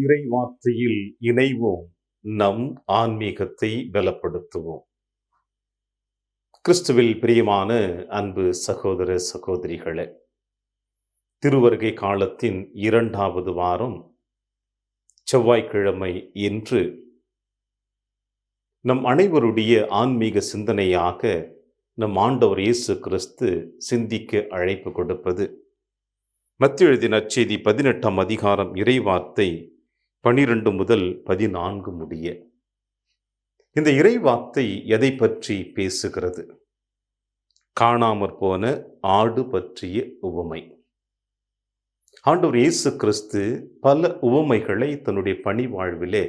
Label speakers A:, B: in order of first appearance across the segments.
A: இறை வார்த்தையில் இணைவோம். நம் ஆன்மீகத்தை பலப்படுத்துவோம். கிறிஸ்துவில் பிரியமான அன்பு சகோதர சகோதரிகளே, திருவருகை காலத்தின் 2வது வாரம் செவ்வாய்க்கிழமை இன்று நம் அனைவருடைய ஆன்மீக சிந்தனையாக நம் ஆண்டவர் இயேசு கிறிஸ்து சிந்திக்க அழைப்பு கொடுப்பது மத்தேயு எழுதிய நற்செய்தி 18ஆம் அதிகாரம் இறைவார்த்தை 12 முதல் 14 முடிய. இந்த இறைவார்த்தை எதை பற்றி பேசுகிறது? காணாமற் போன ஆடு பற்றிய உவமை. ஆண்டவர் இயேசு கிறிஸ்து பல உவமைகளை தன்னுடைய பணி வாழ்விலே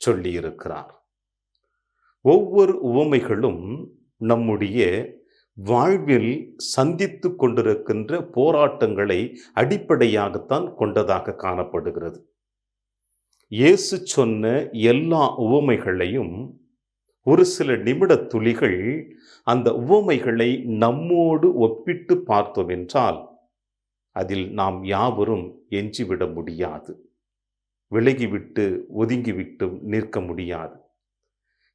A: சொல்லியிருக்கிறார். ஒவ்வொரு உவமைகளும் நம்முடைய வாழ்வில் சந்தித்து கொண்டிருக்கின்ற போராட்டங்களை அடிப்படையாகத்தான் கொண்டதாக காணப்படுகிறது. இயேசு சொன்ன எல்லா உவமைகளையும் ஒரு சில நிமிட துளிகள் அந்த உவமைகளை நம்மோடு ஒப்பிட்டு பார்த்தோம் என்றால் அதில் நாம் யாவரும் எஞ்சிவிட முடியாது, விலகிவிட்டு ஒதுங்கிவிட்டு நிற்க முடியாது.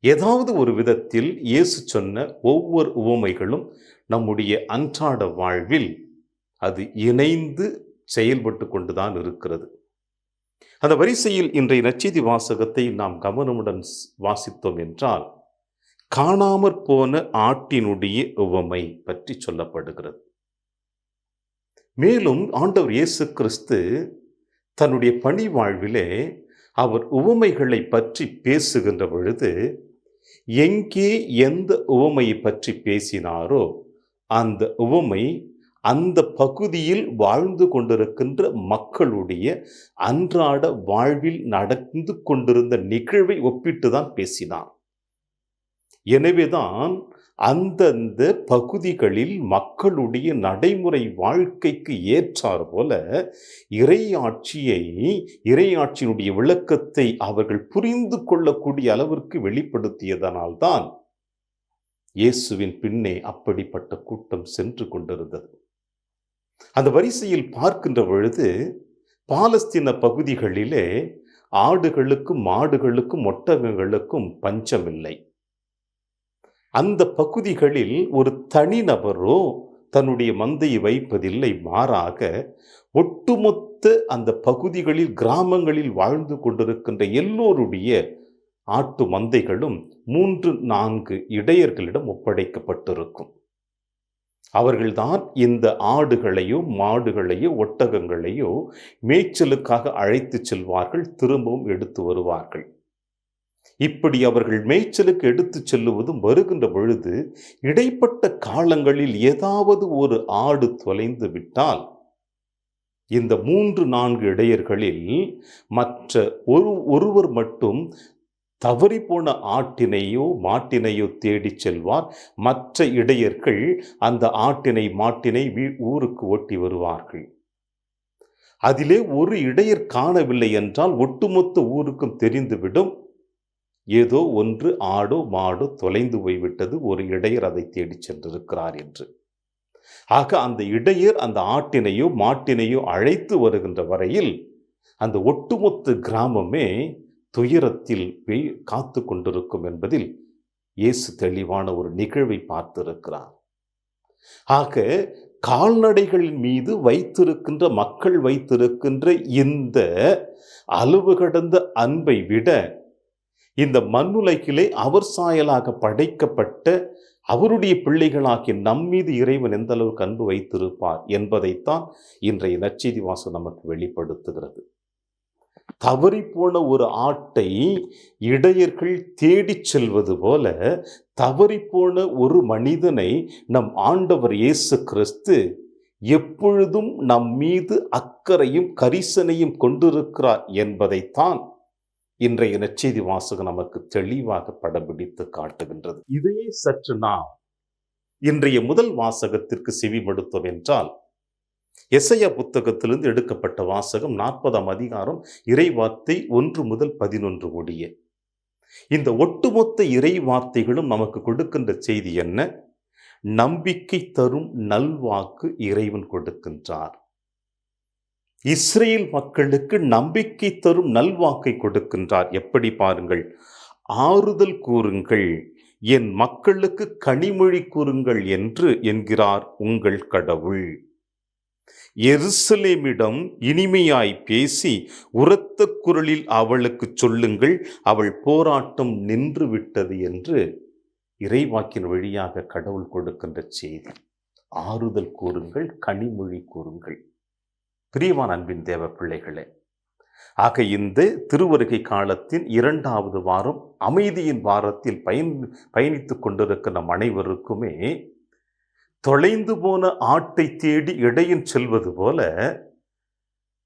A: ஏதாவது ஒரு விதத்தில் இயேசு சொன்ன ஒவ்வொரு உவமைகளும் நம்முடைய அன்றாட வாழ்வில் அது இணைந்து செயல்பட்டு கொண்டுதான் இருக்கிறது. அந்த வரிசையில் இன்றைய நற்செய்தி வாசகத்தை நாம் கவனமுடன் வாசித்தோம் என்றால், காணாமற் போன ஆட்டினுடைய உவமை பற்றி சொல்லப்படுகிறது. மேலும் ஆண்டவர் இயேசு கிறிஸ்து தன்னுடைய பணி வாழ்விலே அவர் உவமைகளை பற்றி பேசுகின்ற பொழுது எங்கே எந்த உவமையை பற்றி பேசினாரோ அந்த உவமை அந்த பகுதியில் வாழ்ந்து கொண்டிருக்கின்ற மக்களுடைய அன்றாட வாழ்வில் நடந்து கொண்டிருந்த நிகழ்வை ஒப்பிட்டு தான் பேசினார். எனவேதான் அந்தந்த பகுதிகளில் மக்களுடைய நடைமுறை வாழ்க்கைக்கு ஏற்றார் போல இறையாட்சியினுடைய விளக்கத்தை அவர்கள் புரிந்து கொள்ளக்கூடிய அளவிற்கு வெளிப்படுத்தியதனால்தான் இயேசுவின் பின்னே அப்படிப்பட்ட கூட்டம் சென்று கொண்டிருந்தது. அந்த வரிசையில் பார்க்கின்ற பொழுது பாலஸ்தீன பகுதிகளிலே ஆடுகளுக்கும் மாடுகளுக்கும் ஒட்டகங்களுக்கும் பஞ்சமில்லை. அந்த பகுதிகளில் ஒரு தனிநபரோ தன்னுடைய மந்தையை வைப்பதில்லை. மாறாக ஒட்டுமொத்த அந்த பகுதிகளில் கிராமங்களில் வாழ்ந்து கொண்டிருக்கின்ற எல்லோருடைய ஆட்டு மந்தைகளும் 3-4 இடையர்களிடம் ஒப்படைக்கப்பட்டிருக்கும். அவர்கள்தான் இந்த ஆடுகளையோ மாடுகளையோ ஒட்டகங்களையோ மேய்ச்சலுக்காக அழைத்து செல்வார்கள், திரும்பவும் எடுத்து வருவார்கள். இப்படி அவர்கள் மேய்ச்சலுக்கு எடுத்து செல்லுவதும் வருகின்ற பொழுது இடைப்பட்ட காலங்களில் ஏதாவது ஒரு ஆடு தொலைந்து விட்டால் இந்த 3-4 இடையர்களில் மற்ற ஒருவர் மட்டும் தவறிப்போன ஆட்டினையோ மாட்டினையோ தேடி செல்வார். மற்ற இடையர்கள் அந்த ஆட்டினை மாட்டினை ஊருக்கு ஓட்டி வருவார்கள். அதிலே ஒரு இடையர் காணவில்லை என்றால் ஒட்டுமொத்த ஊருக்கும் தெரிந்துவிடும், ஏதோ ஒன்று ஆடோ மாடோ தொலைந்து போய்விட்டது, ஒரு இடையர் அதை தேடி சென்றிருக்கிறார் என்று. ஆக அந்த இடையர் அந்த ஆட்டினையோ மாட்டினையோ அழைத்து வருகின்ற வரையில் அந்த ஒட்டுமொத்த கிராமமே துயரத்தில் காத்து கொண்டிருக்கும் என்பதில் இயேசு தெளிவான ஒரு நிகழ்வை பார்த்திருக்கிறார். ஆக கால்நடைகளின் மீது வைத்திருக்கின்ற மக்கள் வைத்திருக்கின்ற இந்த அளவு கடந்த அன்பை விட இந்த மண்ணுலகிலே அவர் சாயலாக படைக்கப்பட்ட அவருடைய பிள்ளைகளாகிய நம்மீது இறைவன் எந்த அளவுக்கு அன்பு வைத்திருப்பார் என்பதைத்தான் இன்றைய நற்செய்தி வாசகம் நமக்கு வெளிப்படுத்துகிறது. தவறிப்போன ஒரு ஆட்டை இடையர்கள் தேடிச் செல்வது போல தவறிப்போன ஒரு மனிதனை நம் ஆண்டவர் இயேசு கிறிஸ்து எப்பொழுதும் நம் மீது அக்கறையும் கரிசனையும் கொண்டிருக்கிறார் என்பதைத்தான் இன்றைய நற்செய்தி வாசகம் நமக்கு தெளிவாக படம்பிடித்து காட்டுகின்றது. இதையே சற்று நாம் இன்றைய முதல் வாசகத்திற்கு செவிமடுத்தோம் என்றால், எசையா புத்தகத்திலிருந்து எடுக்கப்பட்ட வாசகம் 40ஆம் அதிகாரம் இறைவார்த்தை 1 முதல் 11 முடிய. இந்த ஒட்டுமொத்த இறை வார்த்தைகளும் நமக்கு கொடுக்கின்ற செய்தி என்ன? நம்பிக்கை தரும் நல்வாக்கு இறைவன் கொடுக்கின்றார். இஸ்ரேல் மக்களுக்கு நம்பிக்கை தரும் நல்வாக்கை கொடுக்கின்றார். எப்படி பாருங்கள், ஆறுதல் கூறுங்கள், என் மக்களுக்கு கனிமொழி கூறுங்கள் என்று என்கிறார் உங்கள் கடவுள். எருசலேமிடம் இனிமையாய் பேசி உரத்த குரலில் அவளுக்கு சொல்லுங்கள், அவள் போராட்டம் நின்று விட்டது என்று இறைவாக்கின் வழியாக கடவுள் கொடுக்கின்ற செய்தி. ஆறுதல் கூறுங்கள், கனிமொழி கூறுங்கள். பிரியமான அன்பின் தேவ பிள்ளைகளே, ஆக இந்த திருவருகை காலத்தின் 2வது வாரம், அமைதியின் வாரத்தில் பயணித்துக் கொண்டிருக்கிற நம் அனைவருக்குமே தொலைந்து போன ஆட்டை தேடி இடையன் செல்வது போல,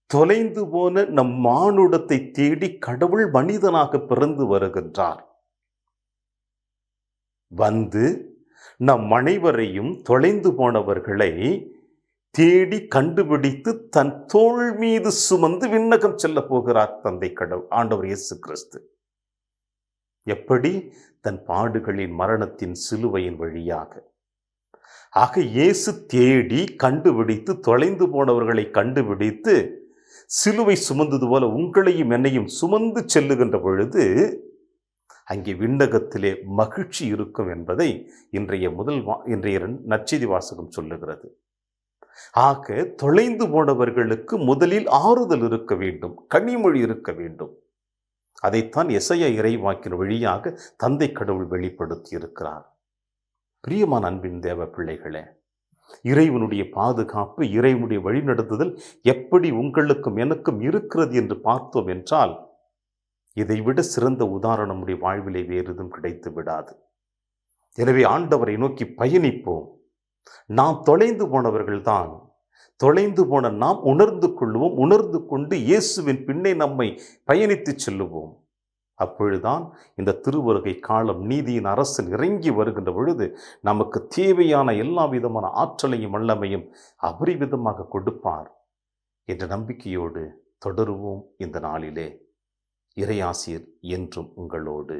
A: தொலைந்து போன நம் மானுடத்தை தேடி கடவுள் மனிதனாக பிறந்து வருகின்றார். வந்து நம் அனைவரையும் தொலைந்து போனவர்களை தேடி கண்டுபிடித்து தன் தோள் மீது சுமந்து விண்ணகம் செல்ல போகிறார் தந்தை கடவுள் ஆண்டவர் இயேசு கிறிஸ்து. எப்படி? தன் பாடுகளின் மரணத்தின் சிலுவையின் வழியாக. ஆக இயேசு தேடி கண்டுபிடித்து தொலைந்து போனவர்களை கண்டுபிடித்து சிலுவை சுமந்தது போல உங்களையும் என்னையும் சுமந்து செல்லுகின்ற பொழுது அங்கே விண்ணகத்திலே மகிழ்ச்சி இருக்கும் என்பதை இன்றைய நற்செய்தி வாசகம் சொல்லுகிறது. ஆக தொலைந்து போனவர்களுக்கு முதலில் ஆறுதல் இருக்க வேண்டும், கனிமொழி இருக்க வேண்டும். அதைத்தான் எசையா இறைவாக்கின் வழியாக தந்தை கடவுள் வெளிப்படுத்தி இருக்கிறார். பிரியமான அன்பின் தேவ பிள்ளைகளே, இறைவனுடைய பாதுகாப்பு, இறைவனுடைய வழிநடத்துதல் எப்படி உங்களுக்கும் எனக்கும் இருக்கிறது என்று பார்த்தோம் என்றால், இதைவிட சிறந்த உதாரணம் நம்முடைய வாழ்விலே வேறு எதுவும் கிடைத்து விடாது. எனவே ஆண்டவரை நோக்கி பயணிப்போம். நாம் தொலைந்து போனவர்கள்தான். தொலைந்து போன நாம் உணர்ந்து கொள்வோம். உணர்ந்து கொண்டு இயேசுவின் பின்னே நம்மை பயணித்து செல்லுவோம். அப்பொழுதுதான் இந்த திருவருகை காலம், நீதியின் அரசன் இறங்கி வருகின்ற பொழுது நமக்கு தேவையான எல்லா விதமான ஆற்றலையும் வல்லமையும் அபரிவிதமாக கொடுப்பார் என்ற நம்பிக்கையோடு தொடருவோம். இந்த நாளிலே இறையாசிர் என்றும் உங்களோடு.